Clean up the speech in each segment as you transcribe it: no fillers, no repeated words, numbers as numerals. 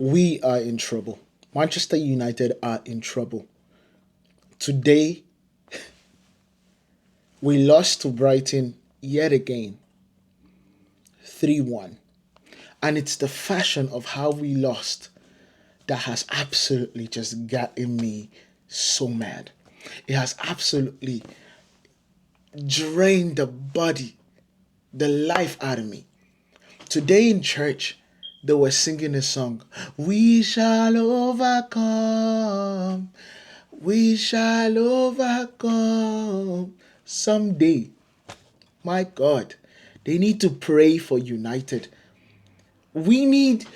We are in trouble. Manchester United are in trouble. Today, we lost to Brighton yet again, 3-1. And it's the fashion of how we lost that has absolutely just gotten me so mad. It has absolutely drained the body, the life out of me. Today in church, they were singing a song. We shall overcome. We shall overcome. Someday, my God, they need to pray for United. We need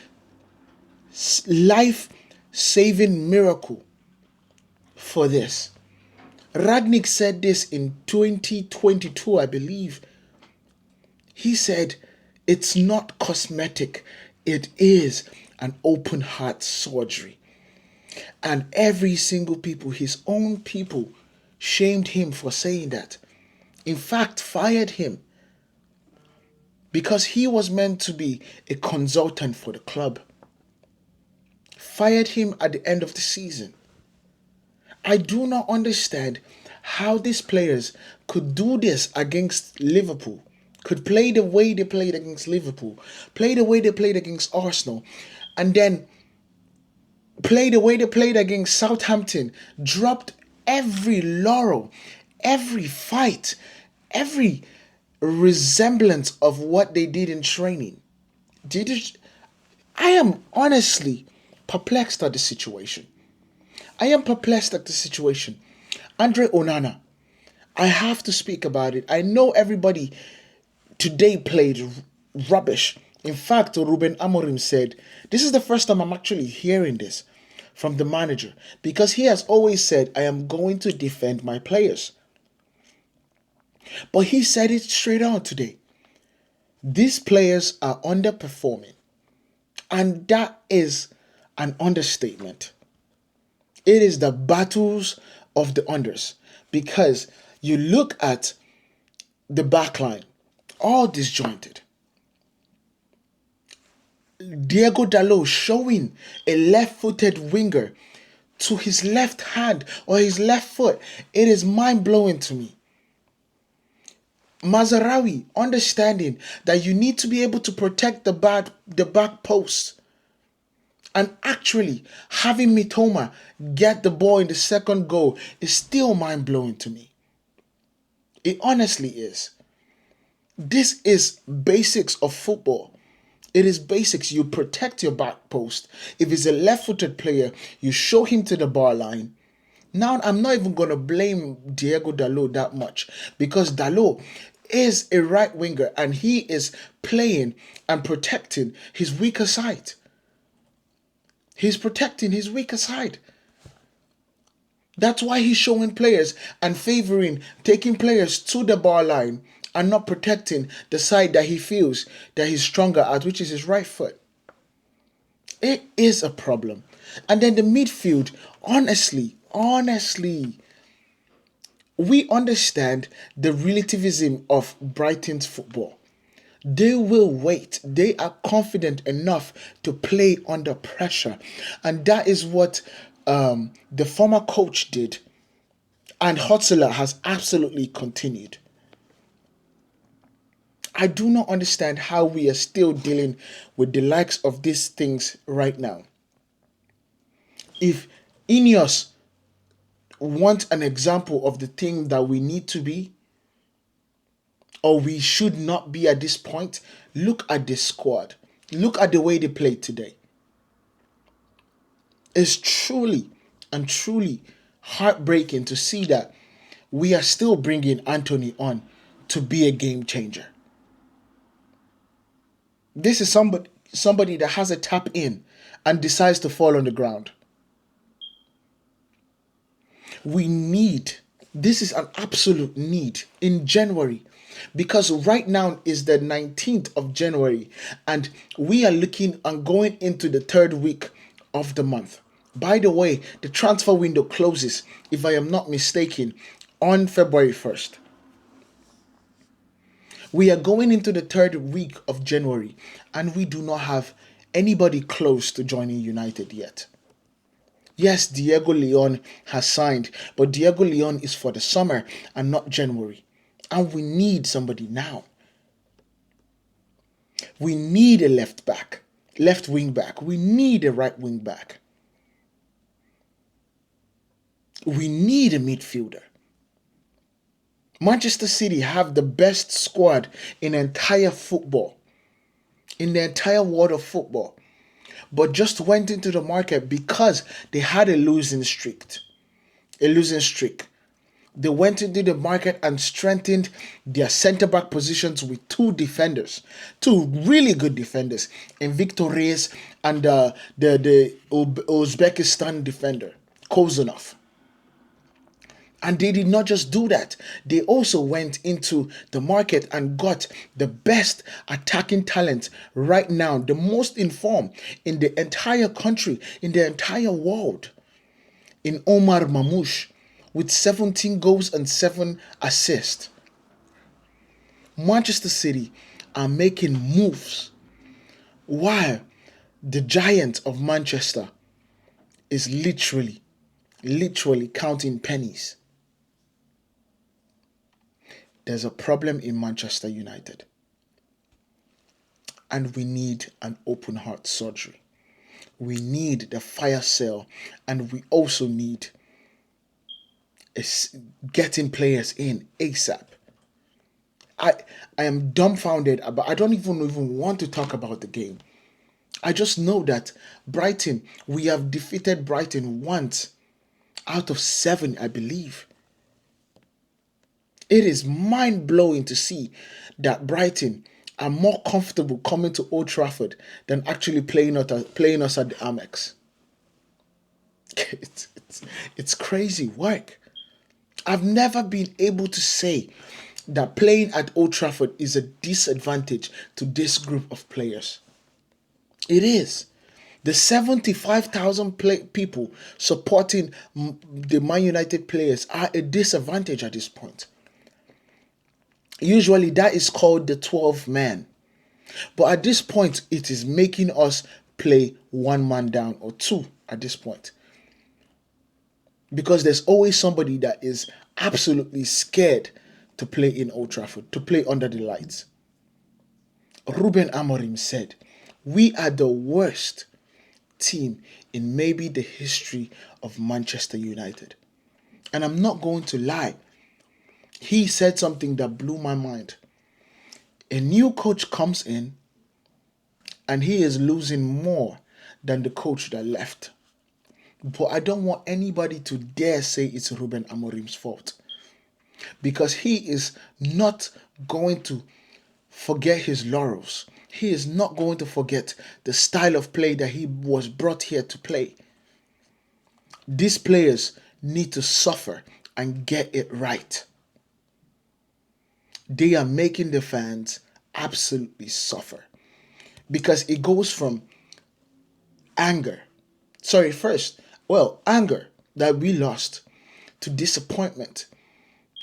life saving miracle for this. Ragnick said this in 2022, I believe. He said, it's not cosmetic, it is an open heart surgery. And every single people, his own people, shamed him for saying that. In fact, fired him because he was meant to be a consultant for the club. Fired him at the end of the season. I do not understand how these players could do this against Liverpool, could play the way they played against Liverpool, play the way they played against Arsenal, and then play the way they played against Southampton, dropped every laurel, every fight, every resemblance of what they did in training. I am honestly perplexed at the situation. I am perplexed at the situation. Andre Onana, I have to speak about it. I know everybody today played rubbish. In fact, Ruben Amorim said, this is the first time I'm actually hearing this from the manager, because he has always said, I am going to defend my players. But he said it straight on today. These players are underperforming. And that is an understatement. It is the battles of the unders, because you look at the backline, all disjointed. Diego Dalot showing a left-footed winger to his left hand or his left foot. It is mind-blowing to me. Mazarawi understanding that you need to be able to protect the back post. And actually having Mitoma get the ball in the second goal is still mind-blowing to me. It honestly is. This is basics of football. It is basics. You protect your back post. If it's a left-footed player, you show him to the bar line. Now, I'm not even going to blame Diego Dalot that much, because Dalot is a right winger and he is playing and protecting his weaker side. He's protecting his weaker side. That's why he's showing players and taking players to the bar line and not protecting the side that he feels that he's stronger at, which is his right foot. It is a problem. And then the midfield, honestly, we understand the relativism of Brighton's football. They will wait. They are confident enough to play under pressure. And that is what the former coach did. And Hotzler has absolutely continued. I do not understand how we are still dealing with the likes of these things right now. If Ineos want an example of the thing that we need to be, or we should not be at this point, look at this squad. Look at the way they played today. It's truly and truly heartbreaking to see that we are still bringing Anthony on to be a game changer. This is somebody that has a tap in and decides to fall on the ground. This is an absolute need in January, because right now is the 19th of January and we are looking and going into the third week of the month. By the way, the transfer window closes, if I am not mistaken, on February 1st. We are going into the third week of January and we do not have anybody close to joining United yet. Yes, Diego Leon has signed, but Diego Leon is for the summer and not January. And we need somebody now. We need a left wing back. We need a right wing back. We need a midfielder. Manchester City have the best squad in entire football, in the entire world of football, but just went into the market because they had a losing streak. A losing streak. They went into the market and strengthened their centre back positions with two defenders, two really good defenders, in Victor Reyes and the Uzbekistan defender, Kozanov. And they did not just do that. They also went into the market and got the best attacking talent right now, the most informed in the entire country, in the entire world, in Omar Mamouche, with 17 goals and 7 assists. Manchester City are making moves while the giant of Manchester is literally counting pennies. There's a problem in Manchester United, and we need an open heart surgery. We need the fire sale, and we also need getting players in ASAP. I am dumbfounded, but I don't even want to talk about the game. I just know that Brighton, we have defeated Brighton once out of 7, I believe. It is mind-blowing to see that are more comfortable coming to Old Trafford than actually playing us at the Amex. It's crazy work. I've never been able to say that playing at Old Trafford is a disadvantage to this group of players. It is. The 75,000 people supporting the Man United players are a disadvantage at this point. Usually that is called the 12 man. But at this point, it is making us play one man down or two at this point. Because there's always somebody that is absolutely scared to play in Old Trafford, to play under the lights. Ruben Amorim said, "We are the worst team in maybe the history of Manchester United." And I'm not going to lie. He said something that blew my mind. A new coach comes in and he is losing more than the coach that left. But I don't want anybody to dare say it's Ruben Amorim's fault, because he is not going to forget his laurels. He is not going to forget the style of play that he was brought here to play. These players need to suffer and get it right. They are making the fans absolutely suffer, because it goes from anger that we lost, to disappointment,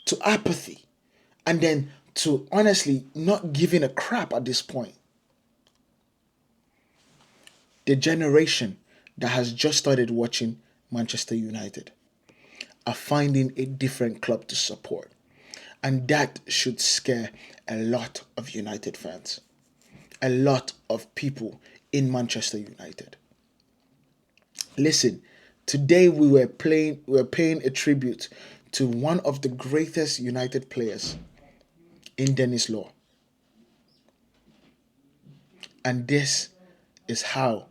to apathy, and then to honestly not giving a crap at this point. The generation that has just started watching Manchester United are finding a different club to support. And that should scare a lot of United fans, a lot of people in Manchester United. Listen, today we were paying a tribute to one of the greatest United players in Dennis Law. And this is how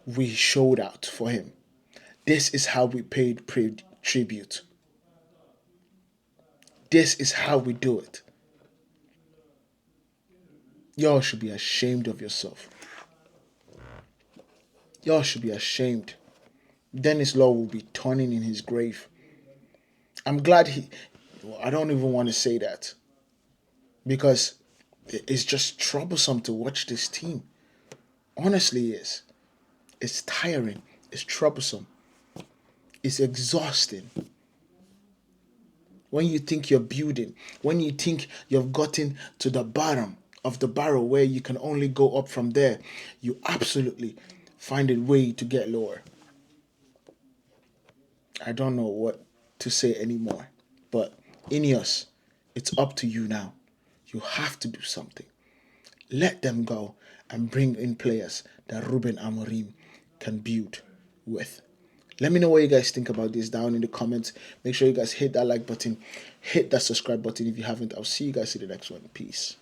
we showed out for him. This is how we paid tribute. This is how we do it. Y'all should be ashamed of yourself. Y'all should be ashamed. Dennis Law will be turning in his grave. I'm glad I don't even want to say that, because it's just troublesome to watch this team. Honestly, it is. It's tiring. It's troublesome. It's exhausting. When you think you're building, when you think you've gotten to the bottom of the barrel where you can only go up from there, you absolutely find a way to get lower. I don't know what to say anymore. But Ineos, it's up to you now. You have to do something. Let them go and bring in players that Ruben Amorim can build with. Let me know what you guys think about this down in the comments. Make sure you guys hit that like button, hit that subscribe button if you haven't. I'll see you guys in the next one. Peace.